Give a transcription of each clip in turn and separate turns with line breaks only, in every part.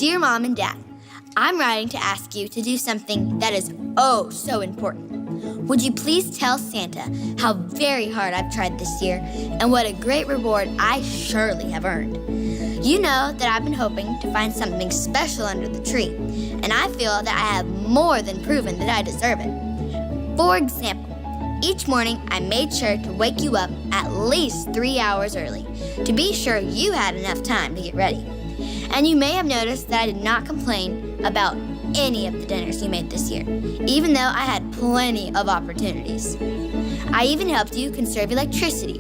Dear Mom and Dad, I'm writing to ask you to do something that is oh so important. Would you please tell Santa how very hard I've tried this year and what a great reward I surely have earned? You know that I've been hoping to find something special under the tree, and I feel that I have more than proven that I deserve it. For example, each morning I made sure to wake you up at least 3 hours early to be sure you had enough time to get ready. And you may have noticed that I did not complain about any of the dinners you made this year, even though I had plenty of opportunities. I even helped you conserve electricity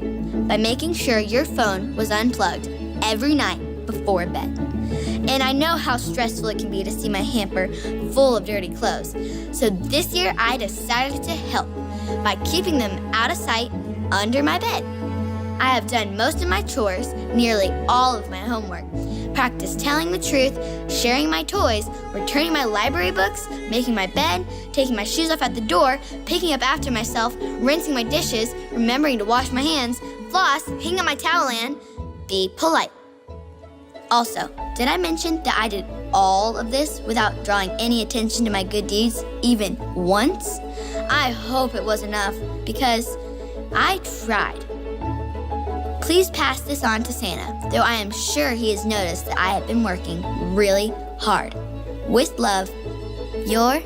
by making sure your phone was unplugged every night before bed. And I know how stressful it can be to see my hamper full of dirty clothes, so this year I decided to help by keeping them out of sight under my bed. I have done most of my chores, nearly all of my homework, practiced telling the truth, sharing my toys, returning my library books, making my bed, taking my shoes off at the door, picking up after myself, rinsing my dishes, remembering to wash my hands, floss, hang up my towel, and be polite. Also, did I mention that I did all of this without drawing any attention to my good deeds even once? I hope it was enough because I tried. Please pass this on to Santa, though I am sure he has noticed that I have been working really hard. With love, your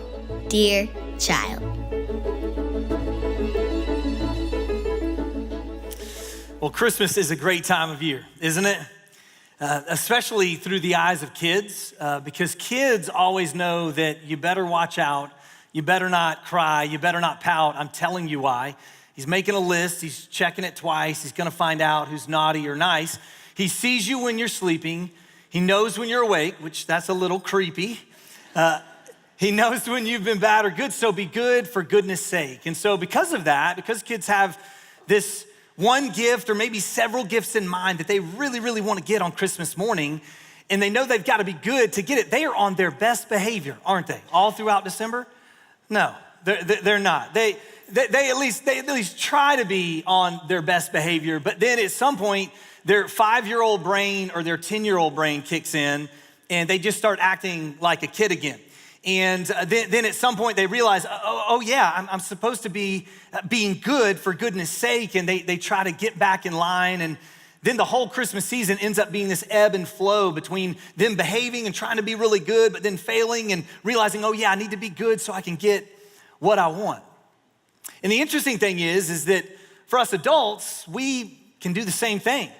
dear child.
Well, Christmas is a great time of year, isn't it? Especially through the eyes of kids, because kids always know that you better watch out, you better not cry, you better not pout. I'm telling you why. He's making a list, he's checking it twice, he's gonna find out who's naughty or nice. He sees you when you're sleeping, he knows when you're awake, which that's a little creepy. He knows when you've been bad or good, so be good for goodness sake. And so because of that, because kids have this one gift or maybe several gifts in mind that they really, really wanna get on Christmas morning, and they know they've gotta be good to get it, they are on their best behavior, aren't they? All throughout December? No, they're not. They at least try to be on their best behavior, but then at some point, their 5-year-old brain or their 10-year-old brain kicks in and they just start acting like a kid again. And then at some point they realize, oh yeah, I'm supposed to be being good for goodness sake, and they try to get back in line, and then the whole Christmas season ends up being this ebb and flow between them behaving and trying to be really good, but then failing and realizing, oh yeah, I need to be good so I can get what I want. And the interesting thing is that for us adults, we can do the same thing.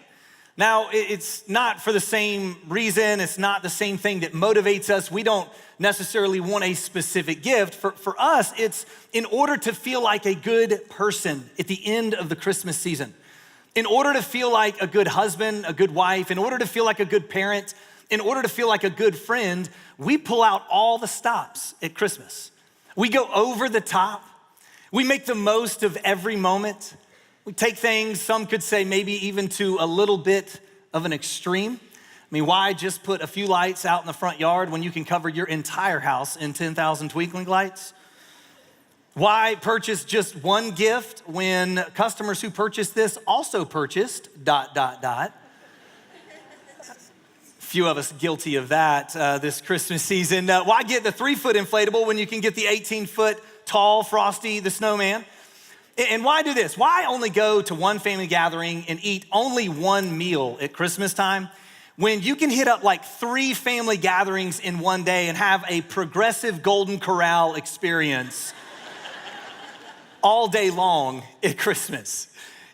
Now, it's not for the same reason. It's not the same thing that motivates us. We don't necessarily want a specific gift. For us, it's in order to feel like a good person at the end of the Christmas season, in order to feel like a good husband, a good wife, in order to feel like a good parent, in order to feel like a good friend, we pull out all the stops at Christmas. We go over the top. We make the most of every moment. We take things, some could say maybe even to a little bit of an extreme. I mean, why just put a few lights out in the front yard when you can cover your entire house in 10,000 twinkling lights? Why purchase just one gift when customers who purchased this also purchased ... Few of us guilty of that this Christmas season. Why get the 3-foot inflatable when you can get the 18-foot tall Frosty the Snowman? And why do this? Why only go to one family gathering and eat only one meal at Christmas time when you can hit up like 3 family gatherings in one day and have a progressive Golden Corral experience all day long at Christmas?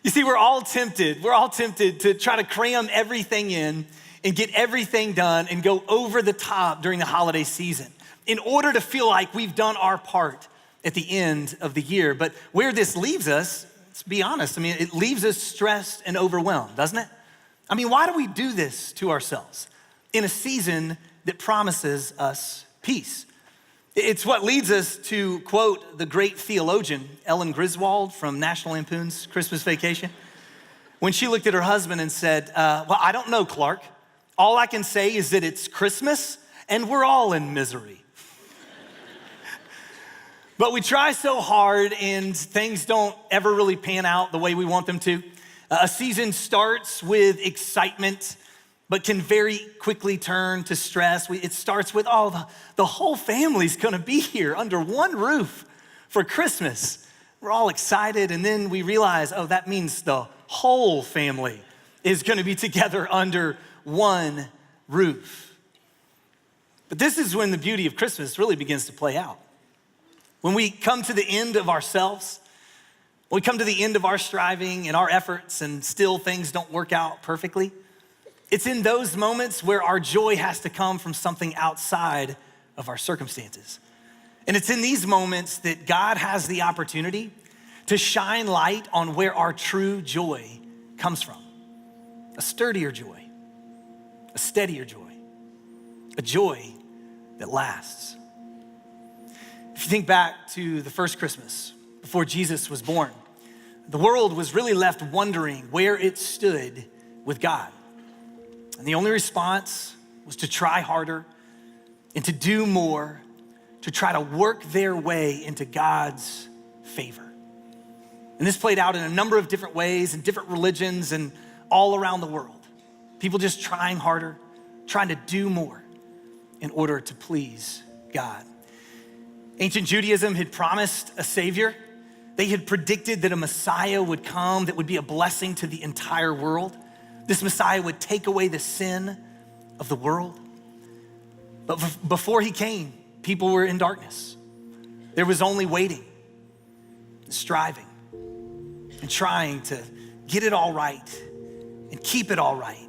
You see, we're all tempted to try to cram everything in and get everything done and go over the top during the holiday season in order to feel like we've done our part at the end of the year. But where this leaves us, let's be honest, I mean, it leaves us stressed and overwhelmed, doesn't it? I mean, why do we do this to ourselves in a season that promises us peace? It's what leads us to quote the great theologian, Ellen Griswold from National Lampoon's Christmas Vacation, when she looked at her husband and said, well, I don't know, Clark. All I can say is that it's Christmas and we're all in misery. But we try so hard and things don't ever really pan out the way we want them to. A season starts with excitement, but can very quickly turn to stress. It starts with, the whole family's gonna be here under one roof for Christmas. We're all excited, and then we realize, that means the whole family is gonna be together under one roof. But this is when the beauty of Christmas really begins to play out. When we come to the end of ourselves, when we come to the end of our striving and our efforts and still things don't work out perfectly, it's in those moments where our joy has to come from something outside of our circumstances. And it's in these moments that God has the opportunity to shine light on where our true joy comes from. A sturdier joy, a steadier joy, a joy that lasts. If you think back to the first Christmas before Jesus was born, the world was really left wondering where it stood with God. And the only response was to try harder and to do more, to try to work their way into God's favor. And this played out in a number of different ways in different religions and all around the world. People just trying harder, trying to do more in order to please God. Ancient Judaism had promised a savior. They had predicted that a Messiah would come that would be a blessing to the entire world. This Messiah would take away the sin of the world. But before he came, people were in darkness. There was only waiting, striving, and trying to get it all right and keep it all right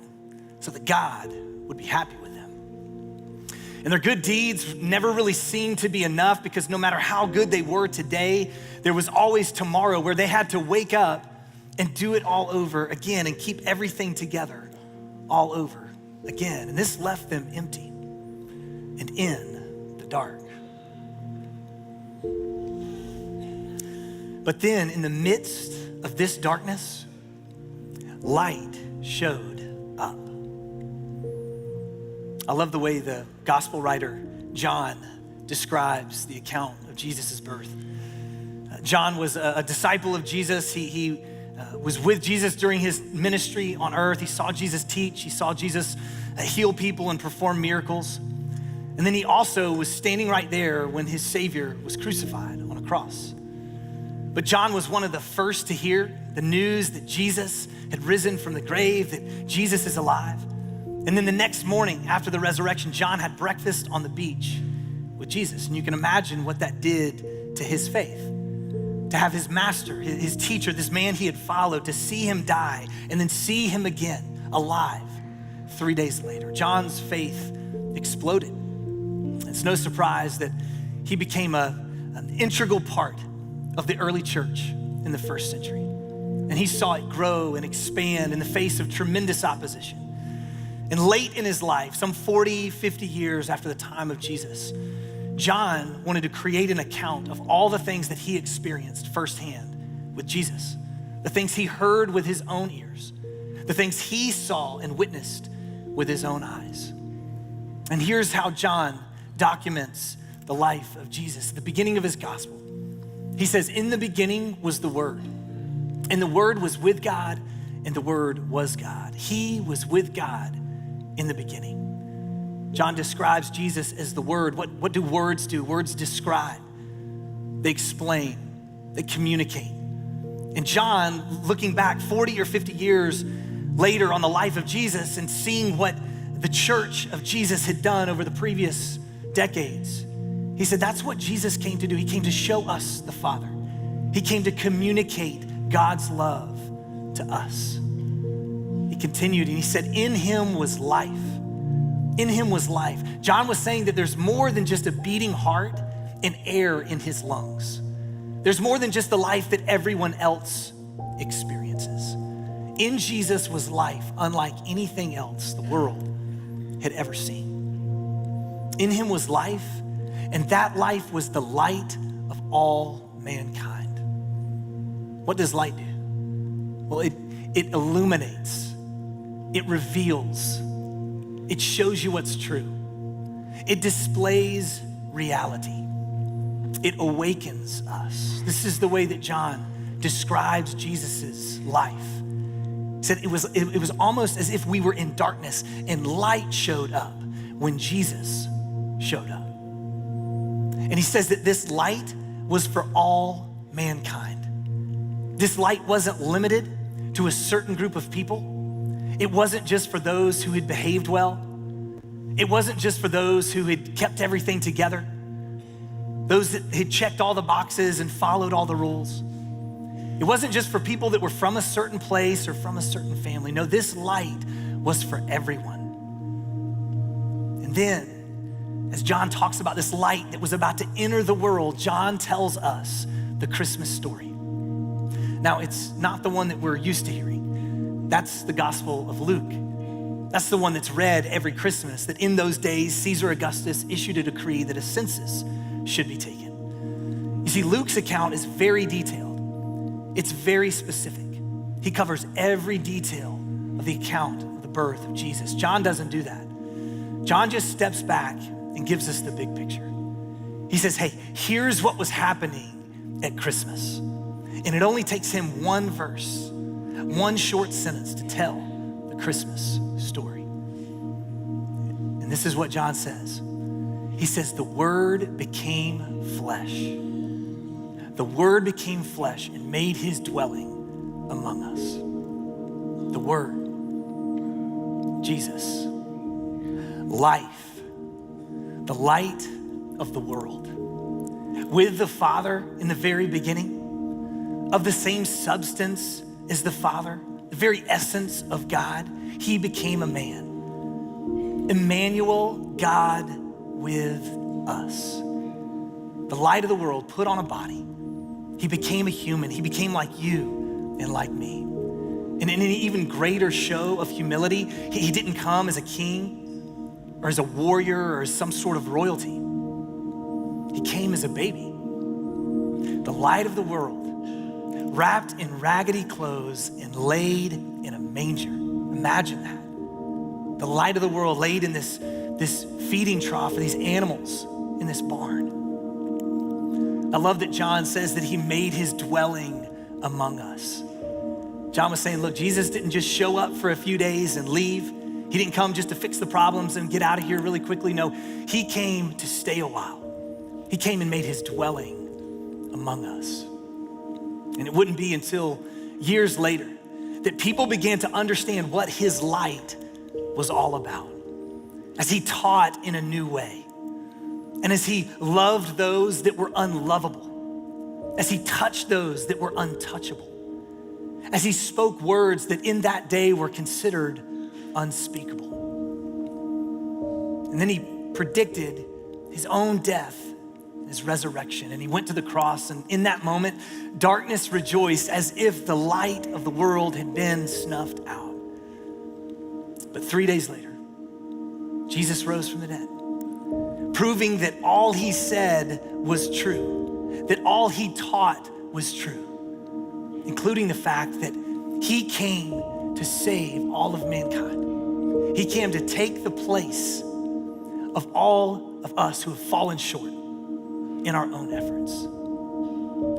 so that God would be happy with them. And their good deeds never really seemed to be enough, because no matter how good they were today, there was always tomorrow where they had to wake up and do it all over again and keep everything together all over again. And this left them empty and in the dark. But then in the midst of this darkness, light showed up. I love the way the gospel writer John describes the account of Jesus' birth. John was a disciple of Jesus. He was with Jesus during his ministry on earth. He saw Jesus teach. He saw Jesus heal people and perform miracles. And then he also was standing right there when his Savior was crucified on a cross. But John was one of the first to hear the news that Jesus had risen from the grave, that Jesus is alive. And then the next morning after the resurrection, John had breakfast on the beach with Jesus. And you can imagine what that did to his faith. To have his master, his teacher, this man he had followed, to see him die and then see him again alive 3 days later. John's faith exploded. It's no surprise that he became an integral part of the early church in the first century. And he saw it grow and expand in the face of tremendous opposition. And late in his life, some 40, 50 years after the time of Jesus, John wanted to create an account of all the things that he experienced firsthand with Jesus, the things he heard with his own ears, the things he saw and witnessed with his own eyes. And here's how John documents the life of Jesus at the beginning of his gospel. He says, "In the beginning was the Word, and the Word was with God, and the Word was God. He was with God in the beginning." John describes Jesus as the Word. What do words do? Words describe, they explain, they communicate. And John, looking back 40 or 50 years later on the life of Jesus and seeing what the church of Jesus had done over the previous decades, he said, that's what Jesus came to do. He came to show us the Father. He came to communicate God's love to us. He continued and he said, in him was life. In him was life. John was saying that there's more than just a beating heart and air in his lungs. There's more than just the life that everyone else experiences. In Jesus was life unlike anything else the world had ever seen. In him was life, and that life was the light of all mankind. What does light do? Well, it illuminates, it reveals, it shows you what's true. It displays reality. It awakens us. This is the way that John describes Jesus's life. Said it was almost as if we were in darkness and light showed up when Jesus showed up. And he says that this light was for all mankind. This light wasn't limited to a certain group of people. It wasn't just for those who had behaved well. It wasn't just for those who had kept everything together, those that had checked all the boxes and followed all the rules. It wasn't just for people that were from a certain place or from a certain family. No, this light was for everyone. And then, as John talks about this light that was about to enter the world, John tells us the Christmas story. Now, it's not the one that we're used to hearing. That's the Gospel of Luke. That's the one that's read every Christmas, that in those days, Caesar Augustus issued a decree that a census should be taken. You see, Luke's account is very detailed. It's very specific. He covers every detail of the account of the birth of Jesus. John doesn't do that. John just steps back and gives us the big picture. He says, hey, here's what was happening at Christmas. And it only takes him one verse, one short sentence to tell the Christmas story. And this is what John says. He says, the Word became flesh. The Word became flesh and made his dwelling among us. The Word, Jesus, life, the light of the world. With the Father in the very beginning, of the same substance as the Father, the very essence of God, he became a man. Emmanuel, God with us. The light of the world put on a body. He became a human. He became like you and like me. And in an even greater show of humility, he didn't come as a king or as a warrior or as some sort of royalty. He came as a baby. The light of the world, wrapped in raggedy clothes and laid in a manger. Imagine that. The light of the world laid in this feeding trough for these animals in this barn. I love that John says that he made his dwelling among us. John was saying, look, Jesus didn't just show up for a few days and leave. He didn't come just to fix the problems and get out of here really quickly. No, he came to stay a while. He came and made his dwelling among us. And it wouldn't be until years later that people began to understand what his light was all about, as he taught in a new way. And as he loved those that were unlovable, as he touched those that were untouchable, as he spoke words that in that day were considered unspeakable. And then he predicted his own death, his resurrection, and he went to the cross, and in that moment, darkness rejoiced as if the light of the world had been snuffed out. But 3 days later, Jesus rose from the dead, proving that all he said was true, that all he taught was true, including the fact that he came to save all of mankind. He came to take the place of all of us who have fallen short in our own efforts.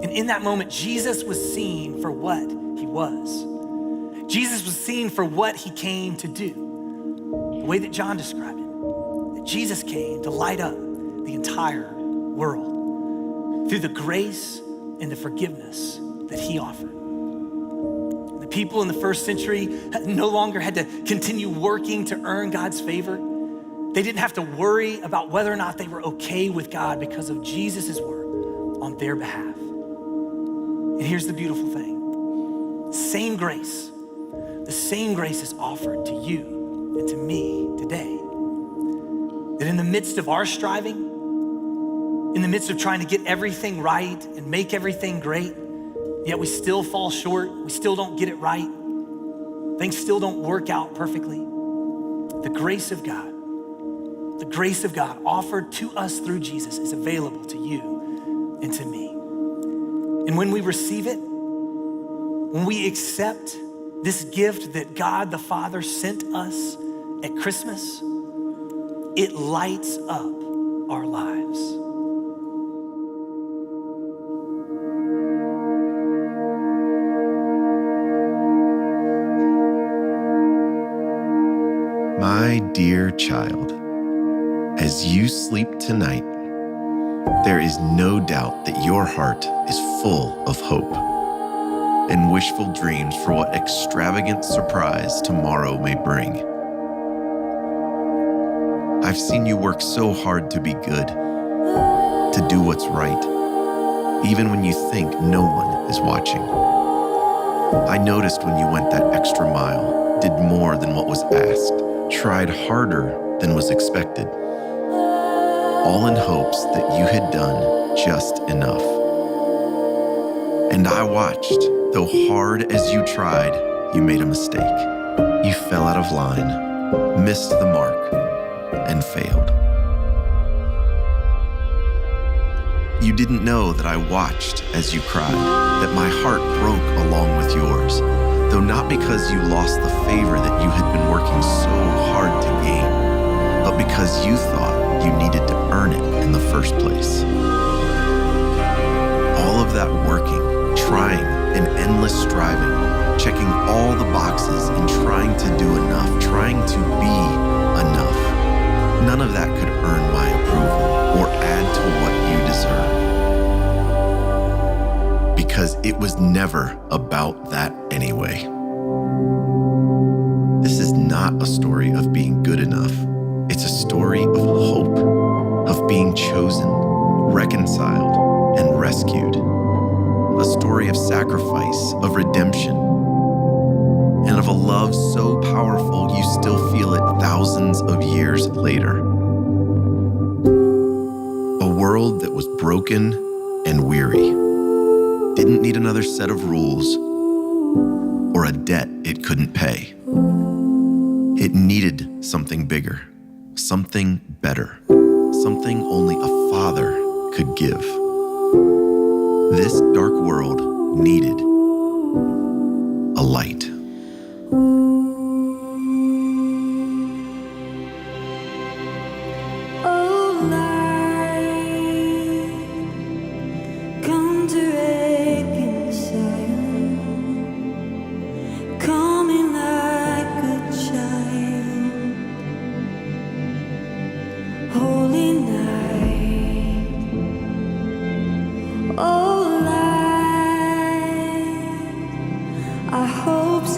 And in that moment, Jesus was seen for what he was. Jesus was seen for what he came to do, the way that John described it. Jesus came to light up the entire world through the grace and the forgiveness that he offered. The people in the first century no longer had to continue working to earn God's favor. They didn't have to worry about whether or not they were okay with God because of Jesus' work on their behalf. And here's the beautiful thing. The same grace is offered to you and to me today. That in the midst of our striving, in the midst of trying to get everything right and make everything great, yet we still fall short, we still don't get it right, things still don't work out perfectly. The grace of God offered to us through Jesus is available to you and to me. And when we receive it, when we accept this gift that God the Father sent us at Christmas, it lights up our lives.
dear child, as you sleep tonight, there is no doubt that your heart is full of hope and wishful dreams for what extravagant surprise tomorrow may bring. I've seen you work so hard to be good, to do what's right, even when you think no one is watching. I noticed when you went that extra mile, did more than what was asked, tried harder than was expected, all in hopes that you had done just enough. And I watched, though hard as you tried, you made a mistake. You fell out of line, missed the mark, and failed. You didn't know that I watched as you cried, that my heart broke along with yours, though not because you lost the favor that you had been working so hard to gain, but because you thought you needed to earn it in the first place. All of that working, trying, and endless striving, checking all the boxes and trying to do enough, trying to be enough, none of that could earn my approval or add to what you deserve. Because it was never about that anyway. This is not a story of being good enough. It's a story of hope, of being chosen, reconciled, and rescued. A story of sacrifice, of redemption, and of a love so powerful you still feel it thousands of years later. A world that was broken and weary, didn't need another set of rules or a debt it couldn't pay. It needed something bigger, something better, something only a father could give. This dark world needed a light.
Oh, light, come direct in Zion, coming like a child. Holy night, oh light, our hopes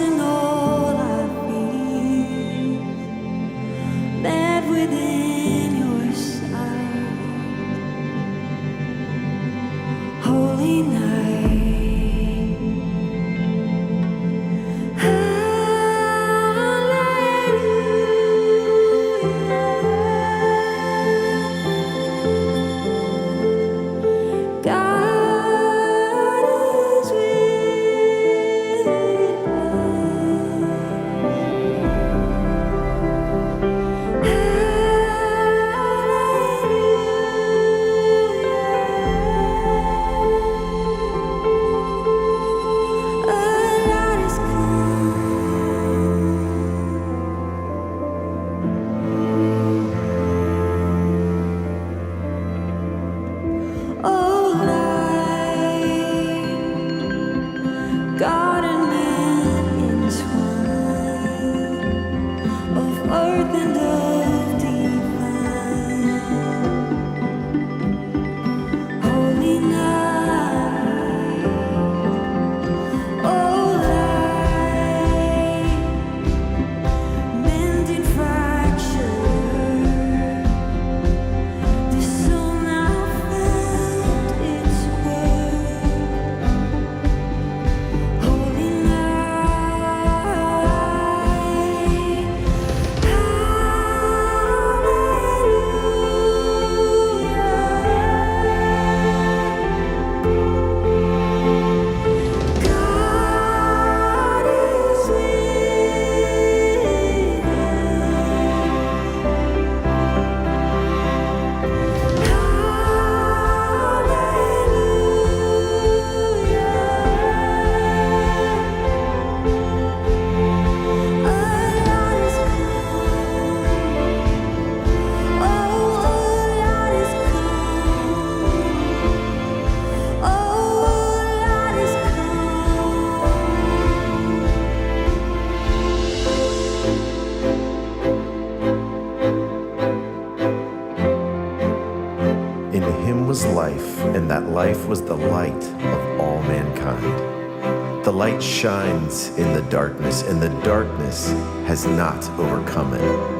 was life, and that life was the light of all mankind. The light shines in the darkness, and the darkness has not overcome it.